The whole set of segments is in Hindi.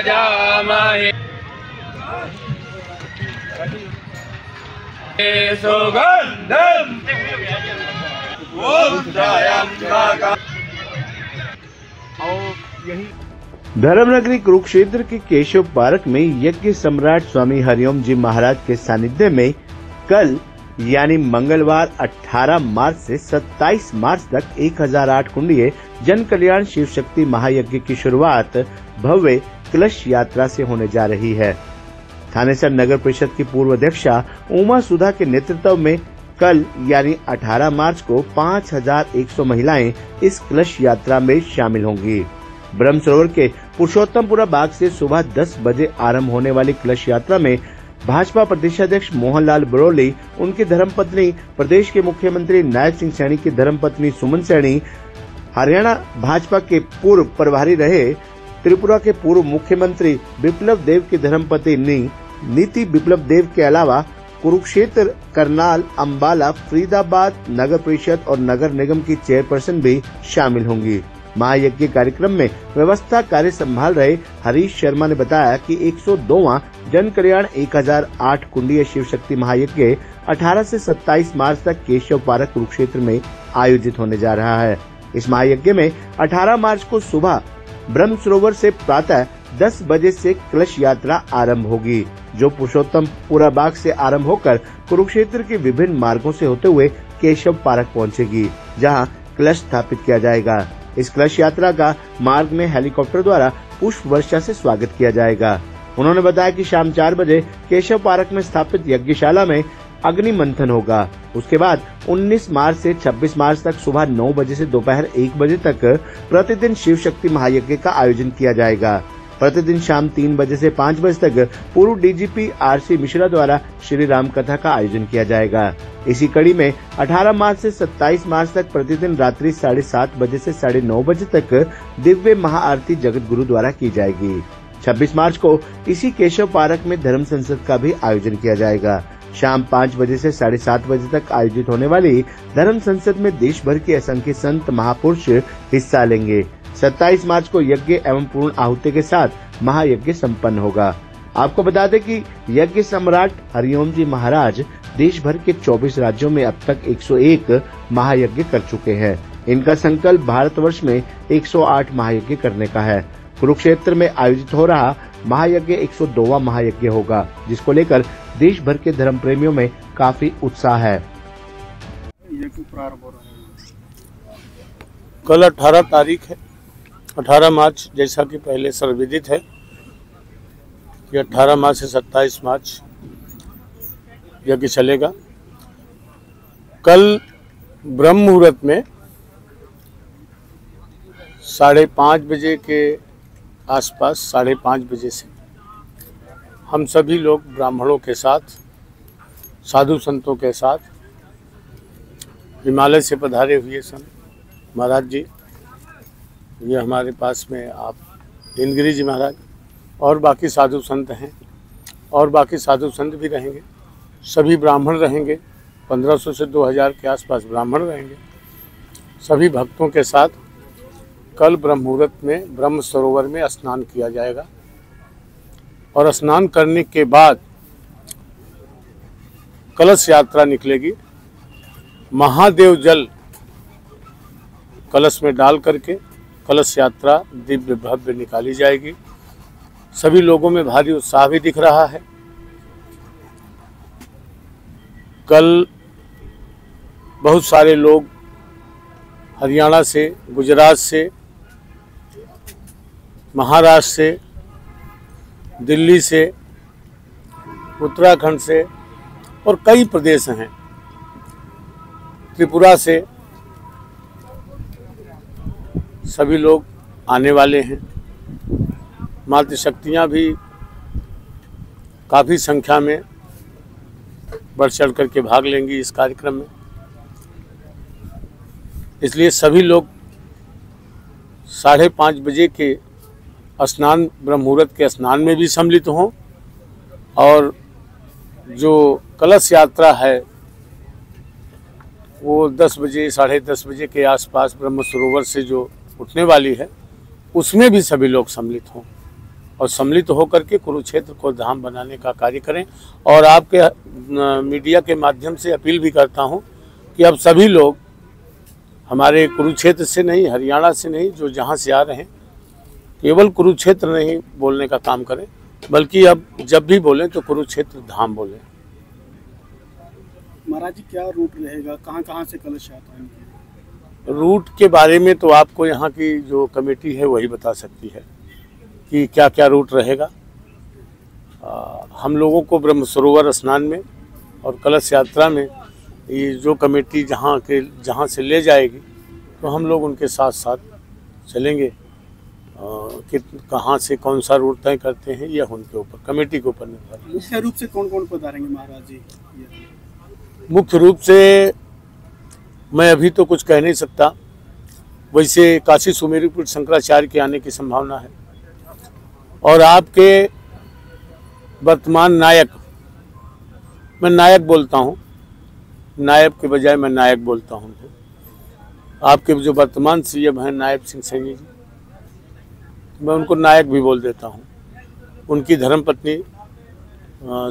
यजामहे सुगंधम ओम त्र्यंबकम्। धर्मनगरी कुरुक्षेत्र के केशव पार्क में यज्ञ सम्राट स्वामी हरिओम जी महाराज के सानिध्य में कल यानी मंगलवार 18 मार्च से 27 मार्च तक 1008 कुंडीय जन कल्याण शिव शक्ति महायज्ञ की शुरुआत भव्य कलश यात्रा से होने जा रही है। थानेसर नगर परिषद की पूर्व अध्यक्षा उमा सुधा के नेतृत्व में कल यानी 18 मार्च को 5100 महिलाएं इस कलश यात्रा में शामिल होंगी। ब्रह्म सरोवर के पुरुषोत्तमपुरा बाग से सुबह 10 बजे आरंभ होने वाली कलश यात्रा में भाजपा प्रदेशाध्यक्ष मोहनलाल बरौली, उनकी धर्मपत्नी, प्रदेश के मुख्यमंत्री नायब सिंह सैनी की धर्मपत्नी सुमन सैनी, हरियाणा भाजपा के पूर्व प्रभारी रहे त्रिपुरा के पूर्व मुख्यमंत्री बिप्लब देव की धर्मपत्नी नीति बिप्लब देव के अलावा कुरुक्षेत्र, करनाल, अंबाला, फरीदाबाद नगर परिषद और नगर निगम की चेयरपर्सन भी शामिल होंगी। महायज्ञ कार्यक्रम में व्यवस्था कार्य संभाल रहे हरीश शर्मा ने बताया कि 102वां जन कल्याण 1008 कुंडीय शिव शक्ति महायज्ञ 18 से 27 मार्च तक केशव पार्क कुरुक्षेत्र में आयोजित होने जा रहा है। इस महायज्ञ में 18 मार्च को सुबह ब्रह्म सरोवर से प्रातः 10 बजे से कलश यात्रा आरंभ होगी, जो पुरुषोत्तमपुरा बाग से आरंभ होकर कुरुक्षेत्र के विभिन्न मार्गों से होते हुए केशव पार्क पहुंचेगी, जहां कलश स्थापित किया जाएगा। इस कलश यात्रा का मार्ग में हेलीकॉप्टर द्वारा पुष्प वर्षा से स्वागत किया जाएगा। उन्होंने बताया कि शाम 4 बजे केशव पार्क में स्थापित यज्ञशाला में अग्नि मंथन होगा। उसके बाद 19 मार्च से 26 मार्च तक सुबह 9 बजे से दोपहर 1 बजे तक प्रतिदिन शिव शक्ति महायज्ञ का आयोजन किया जाएगा। प्रतिदिन शाम 3 बजे से 5 बजे तक पूर्व डीजीपी आरसी मिश्रा द्वारा श्री राम कथा का आयोजन किया जाएगा। इसी कड़ी में 18 मार्च से 27 मार्च तक प्रतिदिन रात्रि 7:30 बजे से 9:30 बजे तक दिव्य महाआरती जगत गुरु द्वारा की जाएगी। 26 मार्च को इसी केशव पार्क में धर्म संसद का भी आयोजन किया जाएगा। शाम 5 बजे से 7:30 बजे तक आयोजित होने वाली धर्म संसद में देश भर के असंख्य संत महापुरुष हिस्सा लेंगे। 27 मार्च को यज्ञ एवं पूर्ण आहुति के साथ महायज्ञ संपन्न होगा। आपको बता दें कि यज्ञ सम्राट हरिओम जी महाराज देश भर के 24 राज्यों में अब तक 101 महायज्ञ कर चुके हैं। इनका संकल्प भारतवर्ष में 108 महायज्ञ करने का है। कुरुक्षेत्र में आयोजित हो रहा महायज्ञ 102वां महायज्ञ होगा, जिसको लेकर देश भर के धर्म प्रेमियों में काफी उत्साह है। कल 18 तारीख है, 18 मार्च जैसा कि पहले सर्वविदित है कि 18 मार्च से 27 मार्च यज्ञ चलेगा। कल ब्रह्म मुहूर्त में 5:30 बजे के आसपास 5:30 बजे से हम सभी लोग ब्राह्मणों के साथ, साधु संतों के साथ, हिमालय से पधारे हुए संत महाराज जी, ये हमारे पास में आप हिंदगिरी जी महाराज और बाकी साधु संत हैं, और बाकी साधु संत भी रहेंगे। सभी ब्राह्मण रहेंगे, 1500 से 2000 के आसपास ब्राह्मण रहेंगे। सभी भक्तों के साथ कल ब्रह्म मुहूर्त में ब्रह्म सरोवर में स्नान किया जाएगा, और स्नान करने के बाद कलश यात्रा निकलेगी। महादेव जल कलश में डाल करके कलश यात्रा दिव्य भव्य निकाली जाएगी। सभी लोगों में भारी उत्साह भी दिख रहा है। कल बहुत सारे लोग हरियाणा से, गुजरात से, महाराष्ट्र से, दिल्ली से, उत्तराखंड से और कई प्रदेश हैं, त्रिपुरा से, सभी लोग आने वाले हैं। मातृशक्तियाँ भी काफ़ी संख्या में बढ़ चढ़ करके भाग लेंगी इस कार्यक्रम में। इसलिए सभी लोग 5:30 बजे के स्नान, ब्रह्म मुहूर्त के स्नान में भी सम्मिलित हों, और जो कलश यात्रा है वो 10 बजे, 10:30 बजे के आसपास ब्रह्म सरोवर से जो उठने वाली है, उसमें भी सभी लोग सम्मिलित हों। और सम्मिलित होकर के कुरुक्षेत्र को धाम बनाने का कार्य करें। और आपके मीडिया के माध्यम से अपील भी करता हूं कि अब सभी लोग हमारे कुरुक्षेत्र से नहीं, हरियाणा से नहीं, जो जहां से आ रहे हैं, केवल कुरुक्षेत्र नहीं बोलने का काम करें, बल्कि अब जब भी बोलें तो कुरुक्षेत्र धाम बोलें। महाराज जी, क्या रूट रहेगा, कहां कहां से कलश यात्रा निकलेगी? रूट के बारे में तो आपको यहाँ की जो कमेटी है वही बता सकती है कि क्या क्या रूट रहेगा। हम लोगों को ब्रह्म सरोवर स्नान में और कलश यात्रा में ये जो कमेटी जहाँ से ले जाएगी तो हम लोग उनके साथ साथ चलेंगे। कि कहाँ से कौन सा रूट तय करते हैं यह उनके ऊपर, कमेटी के ऊपर निर्भर है। मुख्य रूप से कौन कौन पधारेंगे महाराज जी? मुख्य रूप से मैं अभी तो कुछ कह नहीं सकता। वैसे काशी सुमेरुपुर शंकराचार्य के आने की संभावना है और आपके वर्तमान नायक, मैं नायक बोलता हूँ, नायब के बजाय मैं नायक बोलता हूँ, आपके जो वर्तमान सीएम हैं नायब सिंह सैनी जी, मैं उनको नायक भी बोल देता हूँ। उनकी धर्मपत्नी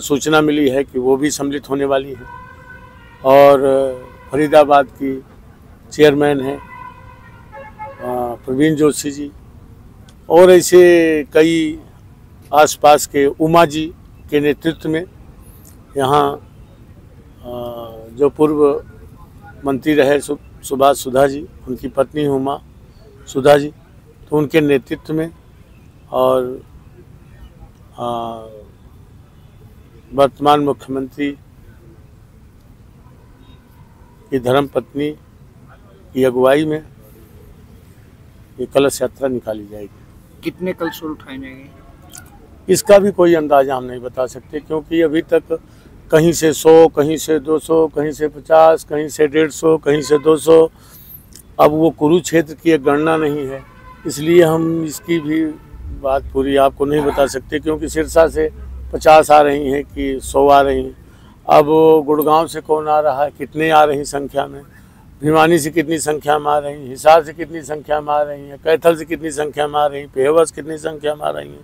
सूचना मिली है कि वो भी सम्मिलित होने वाली है और फरीदाबाद की चेयरमैन हैं प्रवीण जोशी जी, और ऐसे कई आसपास के उमा जी के नेतृत्व में यहाँ जो पूर्व मंत्री रहे सुभाष सुधा जी, उनकी पत्नी उमा सुधा जी, तो उनके नेतृत्व में, और वर्तमान मुख्यमंत्री की धर्मपत्नी की अगुवाई में ये कलश यात्रा निकाली जाएगी। कितने कलश उठाए जाएंगे इसका भी कोई अंदाजा हम नहीं बता सकते, क्योंकि अभी तक कहीं से 100, कहीं से 200, कहीं से 50, कहीं से 150, कहीं से 200। अब वो कुरुक्षेत्र की एक गणना नहीं है, इसलिए हम इसकी भी बात पूरी आपको नहीं बता सकते, क्योंकि सिरसा से 50 आ रही हैं कि 100 आ रही हैं। अब गुड़गांव से कौन आ रहा है, कितने आ रही संख्या में, भिवानी से कितनी संख्या में आ रही हैं, हिसार से कितनी संख्या में आ रही हैं, कैथल से कितनी संख्या में आ रही हैं, पेहवा से कितनी संख्या में आ रही हैं,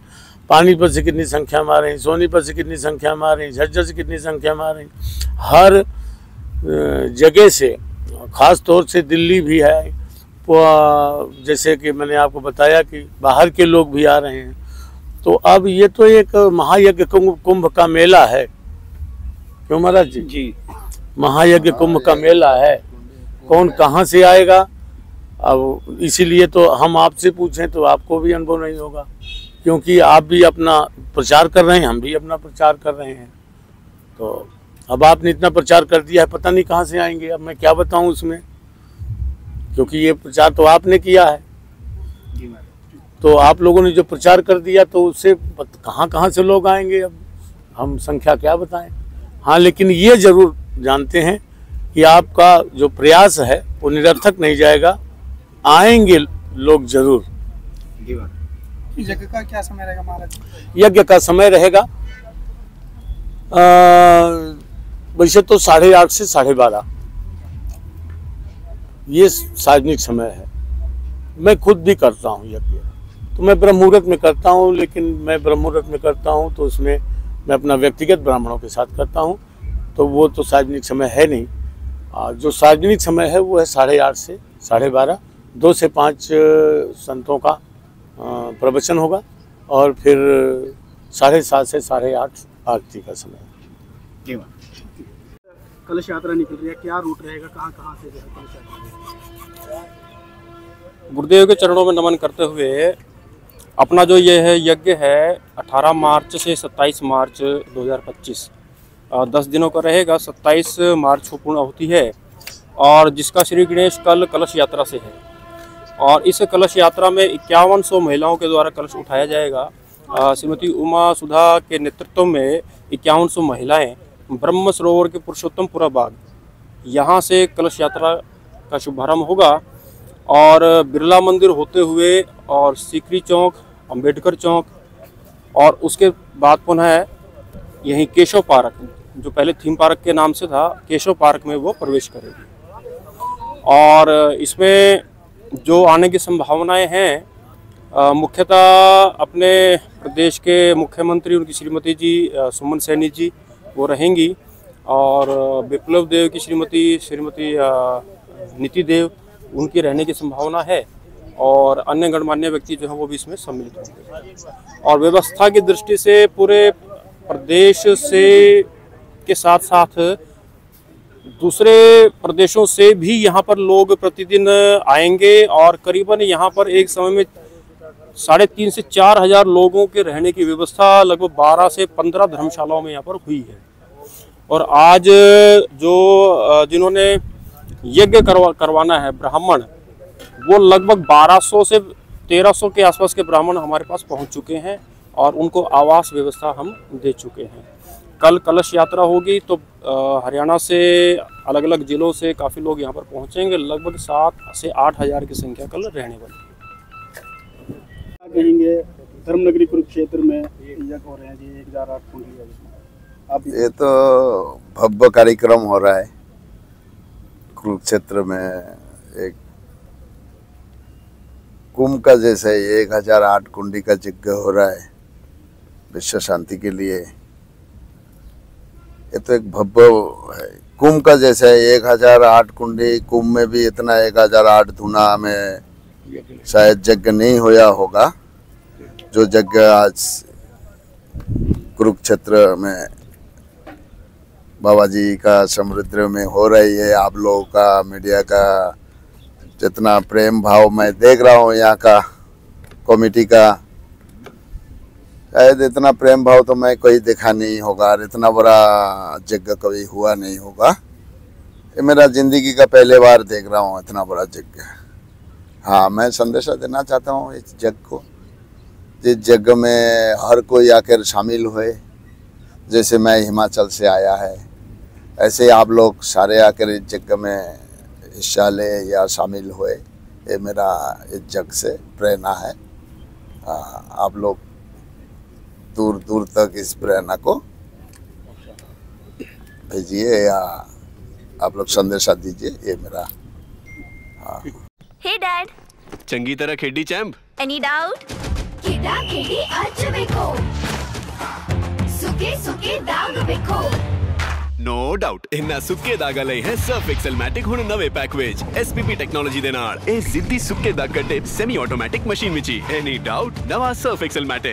पानीपत से कितनी संख्या में आ रही हैं, सोनीपत से कितनी संख्या में आ रही हैं, झज्जर से कितनी संख्या में आ रही हैं। हर जगह से, ख़ास तौर से दिल्ली भी है, जैसे कि मैंने आपको बताया कि बाहर के लोग भी आ रहे हैं। तो अब ये तो एक महायज्ञ कुंभ का मेला है, क्यों महाराज जी? जी, महायज्ञ कुंभ का मेला है, कौन कहाँ से आएगा। अब इसीलिए तो हम आपसे पूछें तो आपको भी अनुभव नहीं होगा, क्योंकि आप भी अपना प्रचार कर रहे हैं, हम भी अपना प्रचार कर रहे हैं। तो अब आपने इतना प्रचार कर दिया है, पता नहीं कहाँ से आएंगे। अब मैं क्या बताऊं उसमें, क्योंकि ये प्रचार तो आपने किया है, तो आप लोगों ने जो प्रचार कर दिया तो उससे कहाँ कहाँ से लोग आएंगे, अब हम संख्या क्या बताएं। हाँ, लेकिन ये जरूर जानते हैं कि आपका जो प्रयास है वो निरर्थक नहीं जाएगा, आएंगे लोग जरूर। यज्ञ का क्या समय रहेगा महाराज? यज्ञ का समय रहेगा वैसे तो 8:30 से 12:30 ये सार्वजनिक समय है। मैं खुद भी करता हूँ यज्ञ, तो मैं ब्रह्म मुहूर्त में करता हूँ, लेकिन मैं ब्रह्म मुहूर्त में करता हूँ तो उसमें मैं अपना व्यक्तिगत ब्राह्मणों के साथ करता हूँ, तो वो तो सार्वजनिक समय है नहीं। जो सार्वजनिक समय है वो है 8:30 से 12:30, 2 से 5 संतों का प्रवचन होगा और फिर 7:30 से 8:30 आरती का समय। कलश यात्रा निकल रही है, क्या रूट रहेगा, कहाँ कहाँ से जो है कलश यात्रा? गुरुदेव के चरणों में नमन करते हुए अपना जो ये है यज्ञ है 18 मार्च से 27 मार्च 2025 10 दिनों का रहेगा। 27 मार्च को पूर्ण होती है और जिसका श्री गणेश कल कलश यात्रा से है, और इस कलश यात्रा में 5100 महिलाओं के द्वारा कलश उठाया जाएगा। श्रीमती उमा सुधा के नेतृत्व में 5100 महिलाएं ब्रह्म सरोवर के पुरुषोत्तमपुरा बाग यहाँ से कलश यात्रा का शुभारंभ होगा और बिरला मंदिर होते हुए और सीकरी चौक, अंबेडकर चौक, और उसके बाद पुनः यहीं केशव पार्क, जो पहले थीम पार्क के नाम से था, केशव पार्क में वो प्रवेश करेगी। और इसमें जो आने की संभावनाएं हैं मुख्यतः अपने प्रदेश के मुख्यमंत्री उनकी श्रीमती जी सुमन सैनी जी वो रहेंगी, और विप्लव देव की श्रीमती नीति देव उनकी रहने की संभावना है, और अन्य गणमान्य व्यक्ति जो है वो भी इसमें सम्मिलित होंगे। और व्यवस्था की दृष्टि से पूरे प्रदेश से के साथ साथ दूसरे प्रदेशों से भी यहाँ पर लोग प्रतिदिन आएंगे, और करीबन यहाँ पर एक समय में 3,500 से 4,000 लोगों के रहने की व्यवस्था लगभग 12 से 15 धर्मशालाओं में यहाँ पर हुई है। और आज जो जिन्होंने यज्ञ करवाना है ब्राह्मण, वो लगभग 1200 से 1300 के आसपास के ब्राह्मण हमारे पास पहुँच चुके हैं, और उनको आवास व्यवस्था हम दे चुके हैं। कल कलश यात्रा होगी, तो हरियाणा से अलग अलग जिलों से काफ़ी लोग यहाँ पर पहुँचेंगे। लगभग 7 से 8 हज़ार की संख्या कल रहने वाली है। कहेंगे धर्मनगरी कुरुक्षेत्र में यज्ञ हो रहे हैं जी, 1008 कुंडली है। ये तो भव्य कार्यक्रम हो रहा है कुरुक्षेत्र में। एक कुंभ का जैसे 1008 कुंडी का यज्ञ हो रहा है विश्व शांति के लिए। ये तो एक भव्य है। कुंभ का जैसे 1008 कुंडी, कुंभ में भी इतना 1008 धुना में शायद यज्ञ नहीं होया होगा जो यज्ञ आज कुरुक्षेत्र में बाबा जी का समुद्र में हो रही है। आप लोगों का, मीडिया का जितना प्रेम भाव मैं देख रहा हूँ, यहाँ का कमेटी का, शायद इतना प्रेम भाव तो मैं कोई देखा नहीं होगा, और इतना बड़ा यज्ञ कभी हुआ नहीं होगा। ये मेरा जिंदगी का पहले बार देख रहा हूँ इतना बड़ा यज्ञ। हाँ, मैं संदेशा देना चाहता हूँ इस यज्ञ को, जिस यज्ञ में हर कोई आकर शामिल हुए। जैसे मैं हिमाचल से आया है, ऐसे आप लोग सारे आकर इस यज्ञ में हिस्सा ले या शामिल हुए। ये मेरा इस यज्ञ से प्रेरणा है। आप लोग दूर दूर तक इस प्रेरणा को भेजिए या आप लोग संदेशा दीजिए। ये मेरा हे डैड, चंगी तरह खेडी चैंप। Any doubt? किदा खेडी अच वेखो, सुके सुके दाग वेखो। नो डाउट इन्ना सुके दागा लई है सर्फ एक्सेल मैटिक हुण नवे पैक विच एसपीपी टेक्नोलॉजी दे नाल ए जिद्दी सुके दाग कड्डे सेमी ऑटोमैटिक मशीन विच। एनी डाउट नवा सर्फ एक्सेल मैटिक।